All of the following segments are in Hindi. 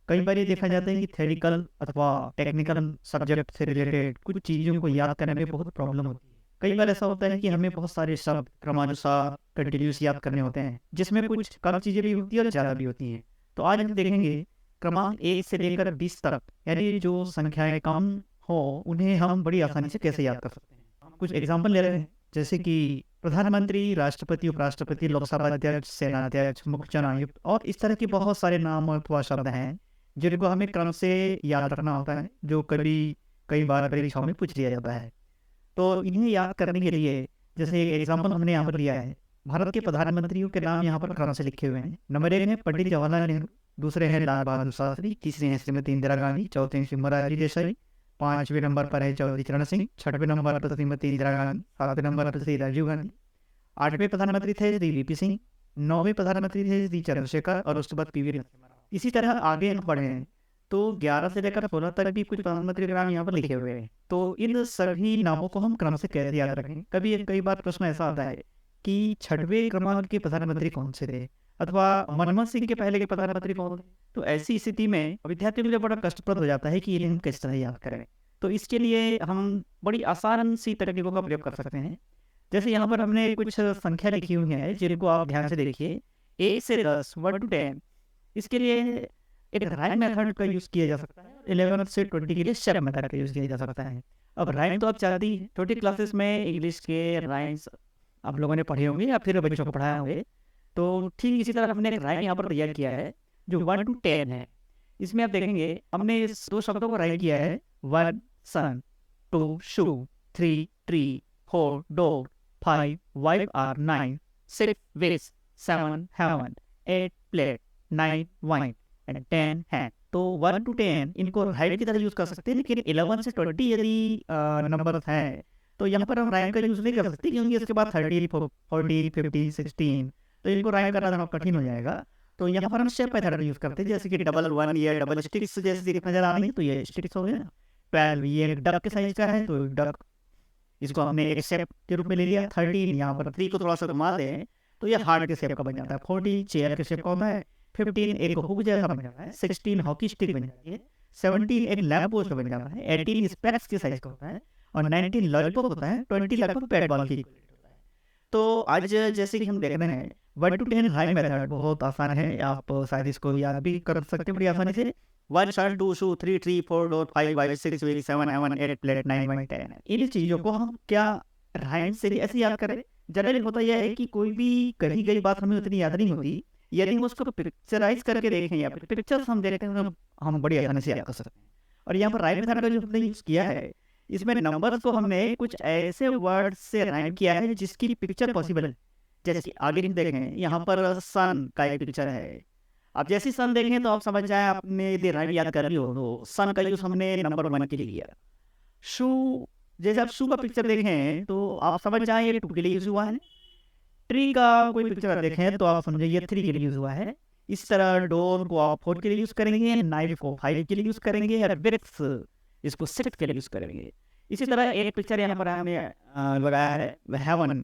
कई बार ये देखा जाता है कि थ्योरिकल अथवा टेक्निकल सब्जेक्ट से रिलेटेड कुछ चीज़ों को याद करने में बहुत प्रॉब्लम होती है। कई बार ऐसा होता है कि हमें बहुत सारे शब्द क्रमानुसार कंटिन्यूस याद करने होते हैं, जिसमें कुछ कम चीज़ें भी होती हैं और ज़्यादा भी होती हैं। तो आज हम देखेंगे क्रमांक 1 से लेकर 20 तक, यानी जो संख्याएँ कम हो, उन्हें हम बड़ी आसानी से कैसे याद कर सकते हैं। कुछ एग्ज़ाम्पल ले रहे हैं, जैसे कि प्रधानमंत्री, राष्ट्रपति, उपराष्ट्रपति, लोकसभा अध्यक्ष, सेनाध्यक्ष, मुख्य चुनाव आयुक्त और इस तरह के बहुत सारे नाम अथवा शब्द हैं, जिनको हमें क्रम से याद रखना होता है, जो कई बार परीक्षाओं में पूछ लिया जाता है। तो इन्हें याद करने के लिए जैसे एग्जाम्पल हमने यहाँ पर लिया है, भारत के प्रधानमंत्रियों के नाम यहाँ पर क्रम से लिखे हुए हैं। नंबर 1 है पंडित जवाहरलाल नेहरू, दूसरे हैं लाल बहादुर शास्त्री, तीसरे हैं श्रीमती इंदिरा गांधी, चौथे हैं श्री मोरारजी देसाई, 5वें नंबर पर है चौधरी चरण सिंह, 6वें नंबर पर श्रीमती इंदिरा गांधी, 7वें नंबर पर श्री राजीव गांधी, 8वें प्रधानमंत्री थे श्री वीपी सिंह, 9वें प्रधानमंत्री थे श्री चंद्रशेखर और उसके बाद पीवी नरसिम्हा राव। इसी तरह आगे हम बढ़े हैं तो 11 से लेकर 16 तक भी कुछ प्रधानमंत्री के नाम यहाँ पर लिखे हुए हैं। तो इन सभी नामों को हम क्रम से कैसे याद रखें। कई बार प्रश्न ऐसा आता है कि 6वें क्रमांक के प्रधानमंत्री कौन से थे, अथवा मनमोहन सिंह के पहले के प्रधानमंत्री कौन थे। तो ऐसी स्थिति में विद्यार्थियों के लिए बड़ा कष्टप्रद हो जाता है कि इन्हें हम किस तरह याद करें। तो इसके लिए हम बड़ी आसान सी तकनीकों का प्रयोग कर सकते हैं। जैसे यहाँ पर हमने कुछ संख्या लिखी हुई है, जिनको आप ध्यान से देखिए, 1 से 10, 1 to 10। इसके लिए एक राइम मेथड का यूज़ किया जा सकता है, 11 से 20 के लिए शेप मेथड का यूज़ किया जा सकता है। अब राइम तो आप जानते ही, छोटी क्लासेस में इंग्लिश के राइम्स आप लोगों ने पढ़े होंगे या फिर बच्चों को पढ़ाए होंगे। तो ठीक इसी तरह हमने एक राइम यहाँ पर तैयार किया है जो 1 to 10 है। इसमें आप देखेंगे हमने इस 2 शब्दों को राइम किया है, 1 sun, 2 shoe, 3 tree, 4 dog, 5 wife और 9 6 wish, 7 heaven, 8 plate, 9 wine and 10 hand. तो 1 to 10 इनको राइम की तरह यूज़ कर सकते हैं, लेकिन 11 से 20 यदि नंबर हैं तो यहाँ पर हम राइम का यूज़ नहीं कर सकते, क्योंकि इसके बाद 30, 40, 50, 16 तो इनको राइम करना थोड़ा कठिन हो जाएगा। तो यहाँ पर हम शेप मेथड यूज़ करते हैं, जैसे कि डबल 1 या डबल स्टिक्स जैसे नजर आ रही है, तो ये स्टिक्स हो गया। 12 ये डक के साइज का है, तो डक इसको हमने एक शेप के रूप में ले लिया। 13 यहाँ पर 3 को थोड़ा सा घुमा दें तो ये हार्ट के शेप का बन जाता है। 14 चेयर के शेप का होता है। 15 एक हुक जैसा बन जाता है। 16 हॉकी स्टिक बन जाती है। 17 एक लैंप पोस्ट बन जाता है। 18 स्पेक्स के साइज का होता है और 19 लॉलीपॉप होता है। 20 लगभग बैट बॉल की होता है। तो आज जैसे कि हम देख रहे हैं 1 to 10 राइम मेथड बहुत आसान है, आप शायद इसको याद भी कर सकते हैं बड़ी आसानी से। 1 sun, 2 shoe, 3 tree, 4 dog, 5 wife, 6 wheel, 7 heaven, 8 plate, 9 wine, 10। इन चीज़ों को हम क्या राइम से ऐसे याद करें। जनरली होता यह है कि कोई भी कही गई बात हमें उतनी याद नहीं होती, यदि हम उसको पिक्चराइज करके देखें या फिर पिक्चर्स हम देखते हैं तो हम बड़ी आसानी से याद कर सकते हैं। और यहाँ पर राइम मेथड का जो हमने यूज़ किया है, इसमें नंबर्स को हमने कुछ ऐसे वर्ड से राइम किया है जिसकी पिक्चर पॉसिबल है। जैसे कि आगे हम देखें, यहाँ पर सन का एक पिक्चर है। अब जैसे सन देखें तो आप समझ जाए, आपने यदि राइम याद कर रही हो तो सन का यूज़ हमने नंबर 1 के लिए लिया। शू, जैसे आप शू का पिक्चर देखें तो आप समझ जाए ये 2 के लिए यूज़ हुआ है। ट्री का कोई पिक्चर देखें तो आप समझे ये 3 के लिए यूज़ हुआ है। इस तरह डोर को आप 4 के लिए यूज़ करेंगे, नाइफ को 5 के लिए यूज़ करेंगे और ब्रेक्स इसको 6 के लिए यूज़ करेंगे। इसी तरह एक पिक्चर यहाँ पर हमने लगाया है हेवन,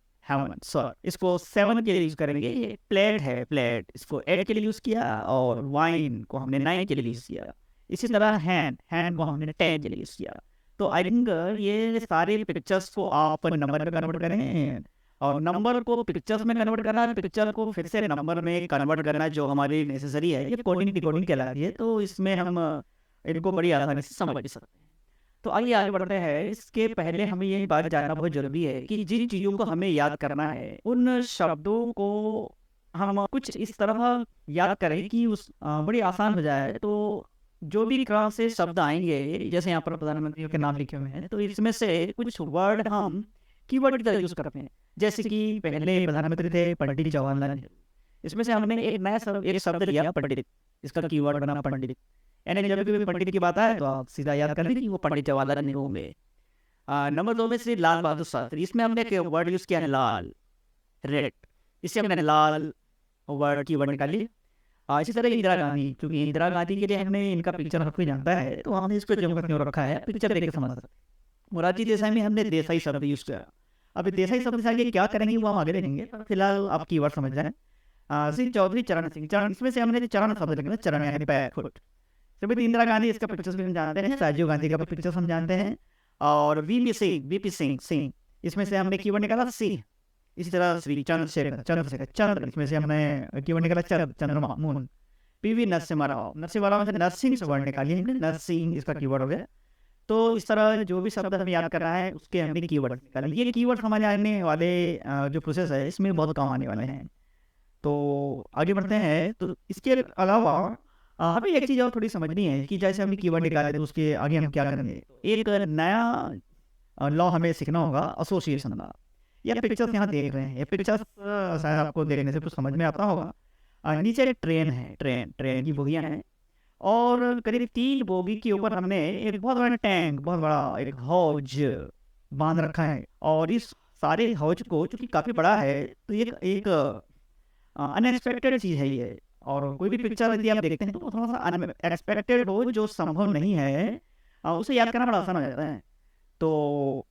इसको 7 के लिए यूज़ करेंगे। ये प्लेट है, प्लेट इसको 8 के लिए यूज़ किया और वाइन को हमने 9 के लिए यूज़ किया। इसी तरह हैंड को हमने 10 के लिए यूज़ किया। तो आई थिंक ये सारे पिक्चर्स को आप नंबर में कन्वर्ट करें और नंबर को पिक्चर्स में कन्वर्ट करना, पिक्चर को फिर से नंबर में कन्वर्ट करना जो हमारी नेसेसरी है, ये कोडिंग डिकोडिंग कहलाती है। तो इसमें हम इनको बड़ी आसानी से समझ सकते हैं। तो आइए आगे बढ़ते हैं। इसके पहले हमें ये बात जानना बहुत जरूरी है कि जिन चीज़ों को हमें याद करना है, उन शब्दों को हम कुछ इस तरह याद करें कि उस बड़ी आसान हो जाए। तो जो भी क्रम से शब्द आएंगे, जैसे यहाँ पर प्रधानमंत्रियों के नाम लिखे हुए हैं, तो इसमें से कुछ वर्ड हम कीवर्ड की तरह यूज़ करते हैं। जैसे कि पहले प्रधानमंत्री थे पंडित जवाहरलाल नेहरू, इसमें से हमने एक नया शब्द लिया पंडित, इसका कीवर्ड बना पंडित। यानी जब भी पंडित की बात आए तो आप सीधा याद कर लीजिए कि वो पंडित जवाहरलाल नेहरू होंगे। नंबर 2 में से लाल बहादुर शास्त्री, इसमें हमने एक वर्ड यूज़ किया है लाल, रेड, इससे हमने लाल वर्ड की वर्ड निकाली। इसी तरह इंदिरा गांधी, क्योंकि इंदिरा गांधी के लिए हमने इनका पिक्चर हर कोई जानता है तो हमने इसको जम्मू कश्मीर रखा है, पिक्चर देख के समझ सकते। मोरारजी देसाई में हमने देसाई शब्द यूज़ किया। अब देसाई शब्द से आगे क्या करेंगे वो हम आगे देखेंगे, फिलहाल आप कीवर्ड समझ जाएं। श्री चौधरी चरण सिंह, चरण, इसमें से हमने चरण शब्द लिखा, चरण यानी पैर, फुट। श्रीमती इंदिरा गांधी, इसका पिक्चर्स भी हम जानते हैं, राजीव गांधी का पिक्चर्स हम जानते हैं, और वीपी सिंह, इसमें से हमने कीवर्ड निकाला सी। इसी तरह श्री चंद्र, इसमें से हमने कीवर्ड निकाला चंद्रमा, मून। पीवी नरसिम्हा राव में से नर्सिंग से वर्ड निकालिए, नर्सिंग इसका कीवर्ड हो गया। तो इस तरह जो भी शब्द हमें याद करना है उसके हमने कीवर्ड निकाले। ये कीवर्ड हमारे आने वाले जो प्रोसेस है इसमें बहुत काम आने वाले हैं। तो आगे बढ़ते हैं। तो इसके अलावा हमें एक चीज़ और थोड़ी समझनी है कि जैसे हमने कीवर्ड निकाले तो उसके आगे हम क्या करेंगे। एक नया लॉ हमें सीखना होगा, एसोसिएशन का। ये पिक्चर्स यहाँ देख रहे हैं, ये पिक्चर्स शायद आपको देखने से कुछ समझ में आता होगा। नीचे एक ट्रेन है, ट्रेन की बोगियाँ हैं, और करीब 3 बोगी के ऊपर हमने एक बहुत बड़ा टैंक, बहुत बड़ा एक हौज बांध रखा है। और इस सारे हौज को, चूँकि काफ़ी बड़ा है, तो ये एक अनएक्सपेक्टेड चीज़ है ये। और कोई भी पिक्चर यदि आप देखते हैं तो थोड़ा सा अनएक्सपेक्टेड हो, जो संभव नहीं है, उसे याद करना बड़ा आसान हो जाता है। तो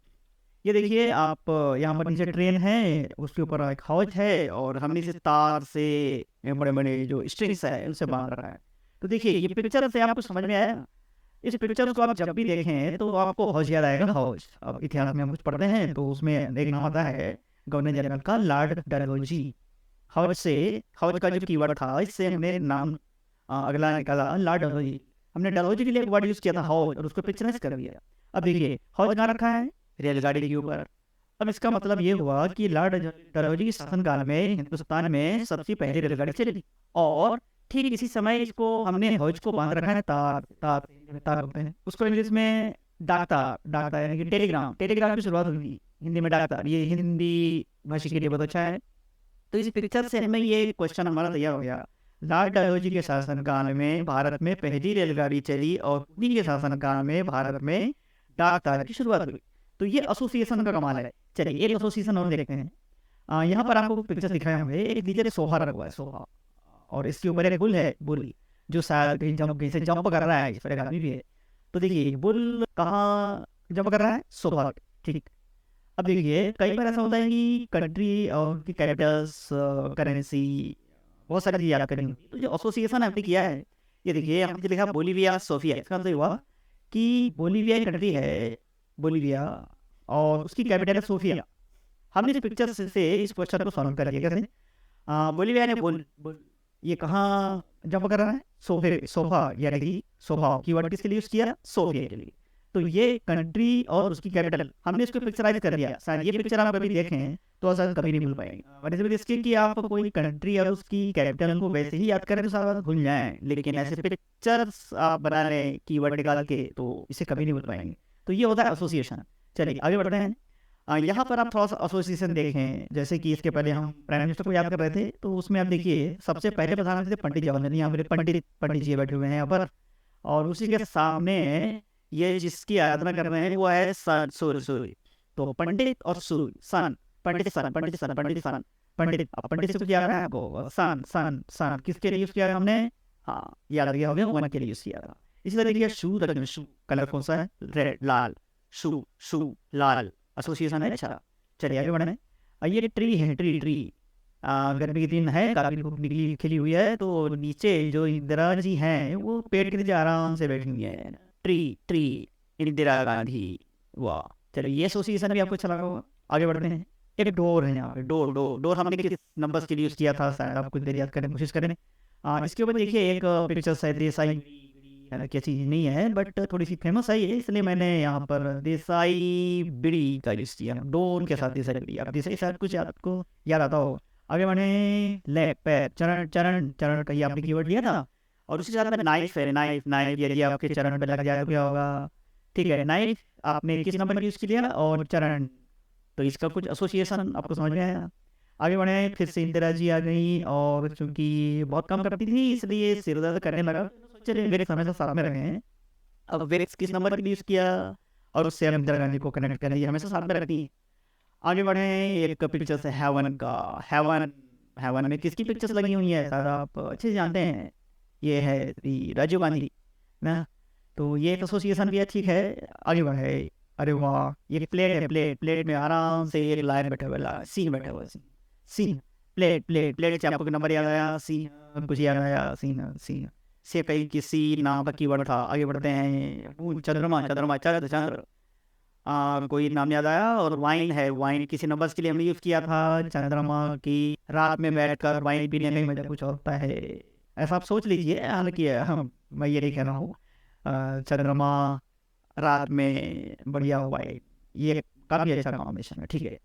ये देखिए आप, यहाँ पर नीचे ट्रेन है, उसके ऊपर एक हौज है, और हमने इसे तार से, बड़े बड़े जो स्ट्रिंग्स है उनसे बांध रखा है। तो देखिए ये पिक्चर से आपको समझ में आया। इस पिक्चर को आप जब भी देखें तो आपको हौज याद आएगा, हौज। अब इतिहास में हम कुछ पढ़ते हैं तो उसमें एक नाम आता है गवर्नर जनरल का, लॉर्ड डलहौजी। हौज का जो कीवर्ड था, इससे हमने नाम अगला निकाला, लॉर्ड डलहौजी। हमने डलहौजी के लिए एक वर्ड यूज किया था हौज, और उसको पिक्चराइज कर दिया। अब देखिए हौज कहाँ रखा है, रेलगाड़ी के ऊपर। अब इसका मतलब ये हुआ कि लॉर्ड डलहौजी के शासनकाल में हिंदुस्तान में सबसे पहली रेलगाड़ी चली, और ठीक इसी समय इसको हमने हौज को बांध रखा है तार होते हैं, उसको इंग्लिश में डाकतार यानी कि टेलीग्राम की शुरुआत हुई हिंदी में डाकतार। ये हिंदी भाषा के लिए बहुत अच्छा है। तो इस पिक्चर से हमें ये क्वेश्चन हमारा तैयार हो गया, लॉर्ड डलहौजी के शासनकाल में भारत में पहली रेलगाड़ी चली, और उन्हीं के शासनकाल में भारत में डाकतार की शुरुआत हुई। तो ये एसोसिएशन का कमाल है। चलिए एक एसोसिएशन और देखते हैं। यहाँ पर आपको पिक्चर दिखाए होंगे, एक नीचे सोफा रखा हुआ है, सोफा, और इसके ऊपर एक बुल है, बुल जो शायद कहीं से जंप कर रहा है, इस पर एक आदमी भी है। तो देखिए बुल कहाँ जंप कर रहा है, सोफा, ठीक। अब देखिए कई बार ऐसा होता है कि कंट्री और उनकी कैरेक्टर्स, करेंसी, बहुत सारी चीज़ याद करेंगे। तो जो एसोसिएशन हमने किया है, ये देखिए हमने लिखा बोलीविया सोफिया। इसका मतलब हुआ कि बोलीविया एक कंट्री है, बोलीविया, और उसकी कैपिटल है सोफिया। हमने इस पिक्चर से इस क्वेश्चन को सॉल्व कर दिया। कैसे? बोलीविया ने ये कहाँ जंप कर रहा है, सोफा, यानी कि सोफा कीवर्ड किसके लिए यूज किया, सोफिया के लिए। तो ये कंट्री और उसकी कैपिटल हमने इसको पिक्चराइज कर दिया। शायद ये पिक्चर आप कभी देखें तो ऐसा कभी नहीं भूल पाएंगे, वजह इसकी कि आप कोई कंट्री और उसकी कैपिटल को वैसे ही याद करें तो सारा भूल जाएं, लेकिन ऐसे पिक्चर्स आप बना रहे कीवर्ड निकाल के तो इसे कभी नहीं भूल पाएंगे। तो ये होता है एसोसिएशन। चलिए आगे बढ़ते हैं। यहाँ पर आप थोड़ा सा एसोसिएशन देखें, जैसे कि इसके पहले हम प्राइम मिनिस्टर को याद कर रहे थे, तो उसमें आप देखिए सबसे पहले प्रधानमंत्री पंडित जवाहरलाल नेहरू, यहाँ मेरे पंडित जी बैठे हुए हैं यहाँ पर, और उसी के सामने ये जिसकी आराधना कर रहे हैं वो है सूर्य। तो पंडित और सूर्य, सन, पंडित से कुछ याद है आपको, सन किसके लिए यूज किया है हमने, हाँ याद आ गया होगा, वन के लिए यूज किया था। इसी तरह देखिए शू कलर कौन सा है, रेड, लाल, शू लाल, एसोसिएशन है। अच्छा चलिए आगे बढ़े। ये ट्री है, ट्री गर्मी के दिन है, काफी निकली खिली हुई है, तो नीचे जो इंदिरा जी हैं वो पेड़ के नीचे आराम से बैठी हुई है। ट्री इंदिरा गांधी, वाह। चलिए ये एसोसिएशन भी आपको अच्छा लगा होगा। आगे बढ़ते हैं। एक डोर है यहाँ पे, डोर हमने किस नंबर के लिए यूज किया था, शायद आप कुछ देर याद करने की कोशिश करें। इसके ऊपर देखिए एक पिक्चर शायद देसाई क्या चीज़ नहीं है, बट थोड़ी सी फेमस है ये, इसलिए मैंने यहाँ पर देसाई बिड़ी का यूज किया, डोर के साथ देसाई बिड़ी। आप देसाई शायद कुछ आपको याद आता हो। आगे बढ़े। लेग, पैर, चरण का ये आपने कीवर्ड लिया था, और उसके साथ में नाइफ है, नाइफ यदि आपके चरण पे लग जाए क्या होगा, ठीक है। नाइफ आपने किस नंबर यूज किया, और चरण, तो इसका कुछ एसोसिएशन आपको समझ में आया। आगे बढ़े। फिर से इंदिरा जी आ गई, और चूंकि बहुत कम करती थी इसलिए सिर दर्द करने लगा, चलिए वेरिक्स हमेशा साथ में रहे हैं। अब वेरिक्स किस नंबर के यूज किया, और उससे हम इंदिरा गांधी को कनेक्ट करें, ये हमेशा साथ में रहती है। आगे बढ़े। एक पिक्चर से हेवन का, हेवन में किसकी पिक्चर्स लगी हुई है, शायद आप अच्छे से जानते हैं, ये है राजीव गांधी ना। तो ये एसोसिएशन भी है, ठीक है। आगे बढ़े। अरे वाह, ये प्लेट है, प्लेट में आराम से एक लाइन बैठा हुआ, सीन बैठा हुआ, सीन, प्लेट से आपको नंबर याद आया, सीन कुछ याद आया, सीन से कहीं किसी नाम का कीवर्ड था। आगे बढ़ते हैं। चंद्रमा, चंद्रमा, चंद्र, चंद्र, कोई नाम याद आया? और वाइन है, वाइन किसी नंबर्स के लिए हमने यूज किया था। चंद्रमा की रात में बैठकर वाइन पीने में मजा कुछ होता है, ऐसा आप सोच लीजिए। हालांकि मैं ये नहीं कह रहा हूँ। चंद्रमा रात में बढ़िया वाइन, ये काफी अच्छा कॉम्बिनेशन है। ठीक है,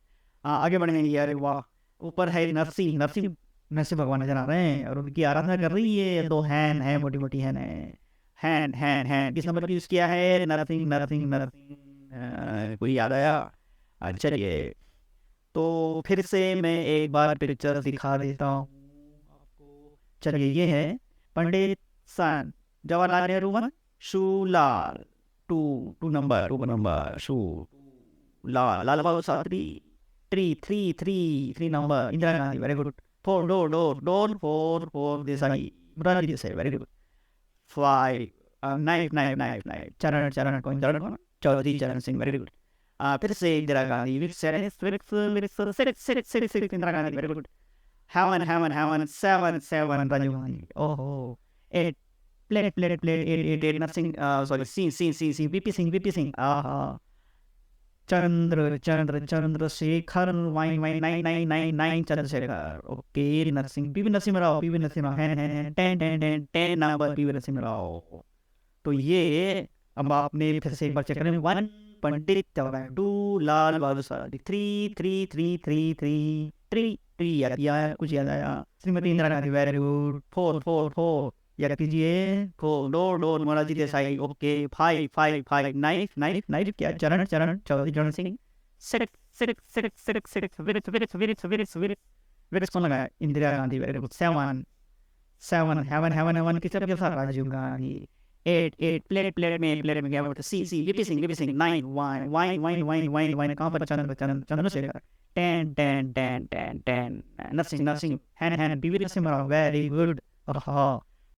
आगे बढ़ेंगे। अरे वाह, ऊपर है नरसिंह, नरसिंह, नरसिंह भगवान नजर आ रहे हैं और उनकी आराधना कर रही है। दो हैन है, मोटी मोटी हैन है। हैन हैन हैन किस नंबर यूज किया है? नरसिंह, नरसिंह, नरसिंह। कोई याद आया? चलिए, तो फिर से मैं एक बार पिक्चर दिखा देता हूँ आपको। चलिए, ये है पंडित सन जवाहरलाल नेहरू वन, शूलाल two, two number shoe Lal, Lal Bahadur Shastri three number, Indira Gandhi, very good. Four, door, four Desai, Morarji Desai, very good. Five, knife, Charan कौन? Chaudhary Charan Singh, very good. फिर से Indira Gandhi, Indira Gandhi, very good. Heaven, seven Rajiv Gandhi. ओहो, eight, plate, eight, Narasimha, sorry, सी, वीपी सिंह, आहा। Chandrashekhar, nine, Chandrashekhar, okay. Narasimha, PV Narasimha Rao, है, ten number, PV Narasimha Rao. तो ये अब आपने फिर से एक बार चेक करें। One, Pandit Jawaharlal, two, Lal Bahadur Shastri, three याद किया है, कुछ याद आया? Shrimati Indira Gandhi, very good. Four याद कीजिए। Four, door, Morarji Desai, okay. Five, knife क्या? चरण, चौधरी चरण सिंह। सिक्स कौन लगाया? Indira Gandhi, very good. Seven, heaven किस तरह के साथ? राजीव गांधी। एट, प्लेट में क्या बोलते? See, VP Singh. नाइन, वाइन कहाँ पर? चंद्रशेखर। टेन, नरसिंह, हैन, PV Narasimha Rao, very good. हाँ,